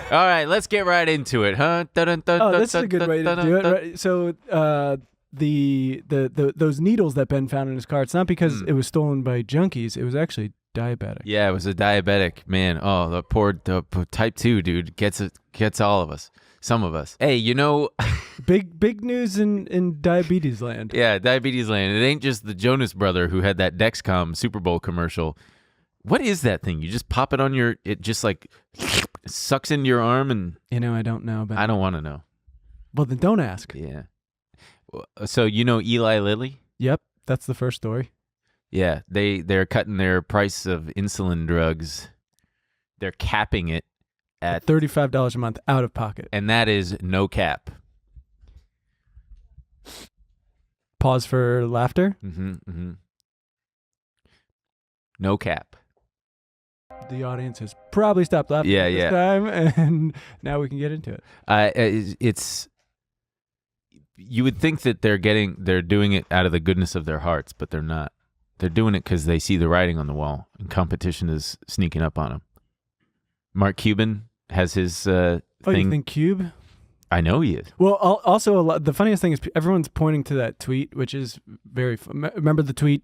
All right, let's get right into it, huh? Oh, this is a good way to do it. Right? So those needles that Ben found in his car, it's not because it was stolen by junkies. It was actually diabetic. Yeah, it was a diabetic, man. Oh, the poor type 2 dude gets all of us. Some of us. Hey, you know, big news in diabetes land. Yeah, diabetes land. It ain't just the Jonas brother who had that Dexcom Super Bowl commercial. What is that thing? You just pop it on it just like sucks into your arm and... You know, I don't know. But I don't want to know. Well, then don't ask. Yeah. So you know Eli Lilly? Yep, that's the first story. Yeah, they're cutting their price of insulin drugs. They're capping it at $35 a month out of pocket. And that is no cap. Pause for laughter. No cap. The audience has probably stopped laughing this time, and now we can get into it. It's you would think that they're doing it out of the goodness of their hearts, but they're not. They're doing it because they see the writing on the wall, and competition is sneaking up on them. Mark Cuban has his thing. Oh, you think Cube? I know he is. Well, also the funniest thing is everyone's pointing to that tweet, which is very. Remember the tweet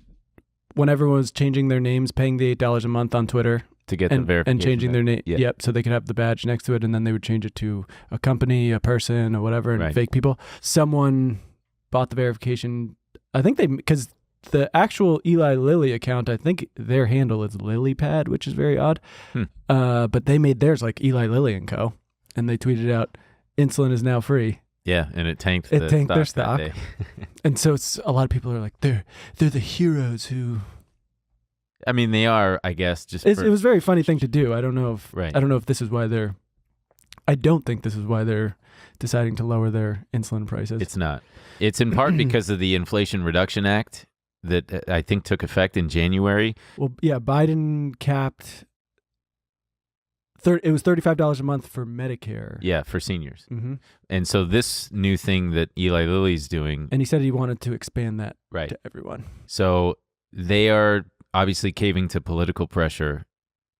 when everyone was changing their names, paying the $8 a month on Twitter to get the verification and changing their name. Yeah. Yep, so they could have the badge next to it, and then they would change it to a company, a person, or whatever, and fake people. Someone bought the verification. I think because the actual Eli Lilly account, I think their handle is LilyPad, which is very odd. But they made theirs like Eli Lilly & Co. And they tweeted out, "Insulin is now free." Yeah, and it tanked their stock. And so it's a lot of people are like, they're the heroes who. I mean, they are, I guess. It was a very funny thing to do. I don't know if Right. I don't know if this is why they're. I don't think this is why they're deciding to lower their insulin prices. It's not. It's in part because of the Inflation Reduction Act that I think took effect in January. Well, yeah, Biden capped. It was $35 a month for Medicare. Yeah, for seniors. And so this new thing that Eli Lilly's doing, and he said he wanted to expand that right, to everyone. So they are obviously caving to political pressure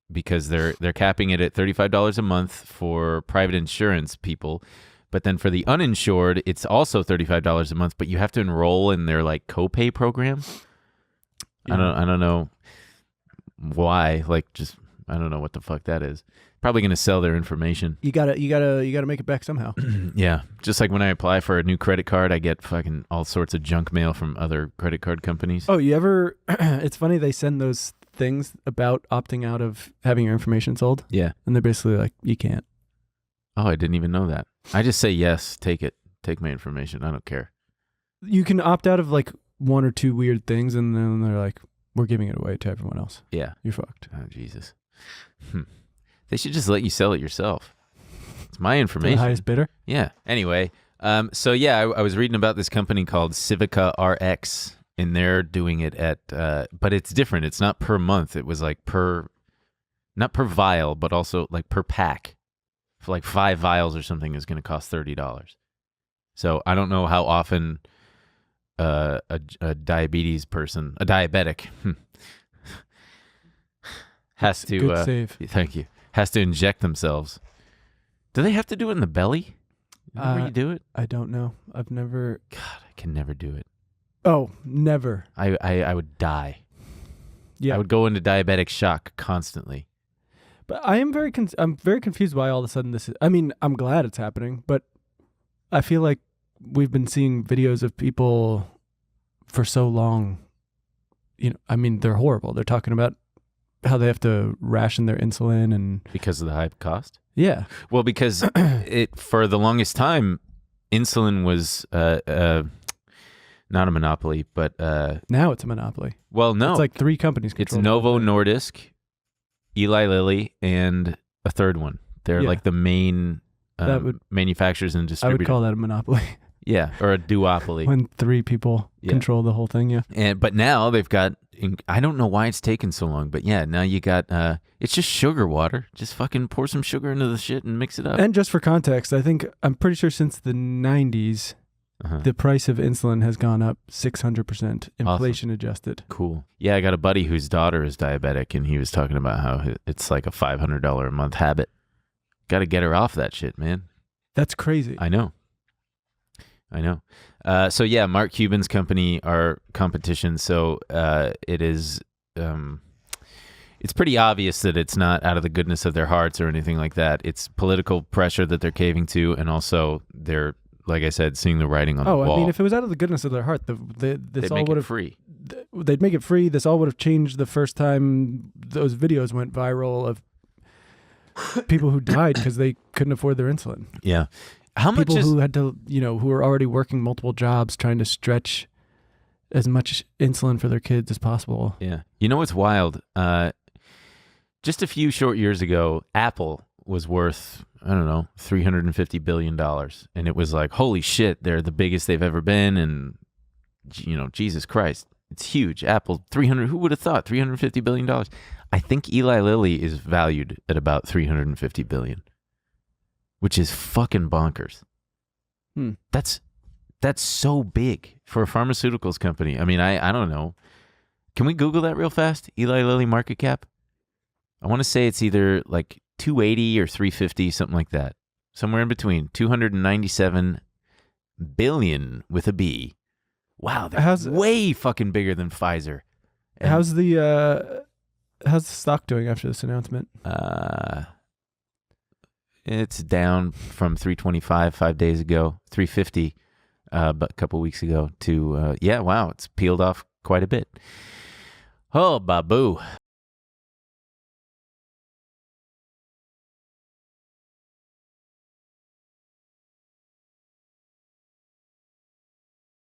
because they're capping it at $35 a month for private insurance people. But then for the uninsured, it's also $35 a month, but you have to enroll in their like copay program. Yeah. I don't know why. Like, just I don't know what the fuck that is. Probably going to sell their information. You gotta make it back somehow. Yeah, just like when I apply for a new credit card, I get fucking all sorts of junk mail from other credit card companies. Oh, you ever? It's funny they send those things about opting out of having your information sold. Yeah, and they're basically like, you can't. Oh, I didn't even know that. I just say yes, take it, take my information. I don't care. You can opt out of like one or two weird things, and then they're like, we're giving it away to everyone else. Yeah, you're fucked. Oh Jesus. They should just let you sell it yourself. It's my information. The highest bidder? Yeah. Anyway, so yeah, I was reading about this company called Civica RX, and they're doing it at, but it's different. It's not per month. It was like not per vial, but also like per pack. For like 5 vials or something is going to cost $30. So I don't know how often a diabetic has to. Good save. Thank you. Has to inject themselves. Do they have to do it in the belly? Where you do it? I don't know. I've never. God, I can never do it. Oh, never. I would die. Yeah. I would go into diabetic shock constantly. But I'm very confused why all of a sudden this is. I mean, I'm glad it's happening, but I feel like we've been seeing videos of people for so long. You know, I mean, they're horrible. They're talking about how they have to ration their insulin and because of the high cost. Yeah. Well, because it for the longest time, insulin was not a monopoly, but now it's a monopoly. Well, no, it's like 3 companies. It's Novo Nordisk, Eli Lilly, and a third one. They're like the main manufacturers and distributors. I would call that a monopoly. Yeah, or a duopoly. When 3 people control the whole thing, yeah. But now they've got, I don't know why it's taken so long, but yeah, now you got, it's just sugar water. Just fucking pour some sugar into the shit and mix it up. And just for context, I'm pretty sure since the 90s, the price of insulin has gone up 600%, inflation adjusted. Cool. Yeah, I got a buddy whose daughter is diabetic, and he was talking about how it's like a $500 a month habit. Got to get her off that shit, man. That's crazy. I know. So yeah, Mark Cuban's company are competition. So it is. It's pretty obvious that it's not out of the goodness of their hearts or anything like that. It's political pressure that they're caving to, and also they're, like I said, seeing the writing on the wall. I mean, if it was out of the goodness of their heart, this all would have free. They'd make it free. This all would have changed the first time those videos went viral of people who died because they couldn't afford their insulin. Yeah. How much people who had to, who were already working multiple jobs trying to stretch as much insulin for their kids as possible. Yeah. You know what's wild? Just a few short years ago, Apple was worth, I don't know, $350 billion. And it was like, holy shit, they're the biggest they've ever been. And, Jesus Christ, it's huge. Apple, who would have thought, $350 billion? I think Eli Lilly is valued at about $350 billion, which is fucking bonkers. That's so big for a pharmaceuticals company. I mean, I don't know. Can we Google that real fast? Eli Lilly market cap? I want to say it's either like 280 or 350, something like that. Somewhere in between. 297 billion with a B. Wow, that's way fucking bigger than Pfizer. And how's the stock doing after this announcement? It's down from 325 5 days ago, 350 but a couple weeks ago to wow, it's peeled off quite a bit. Oh, babu.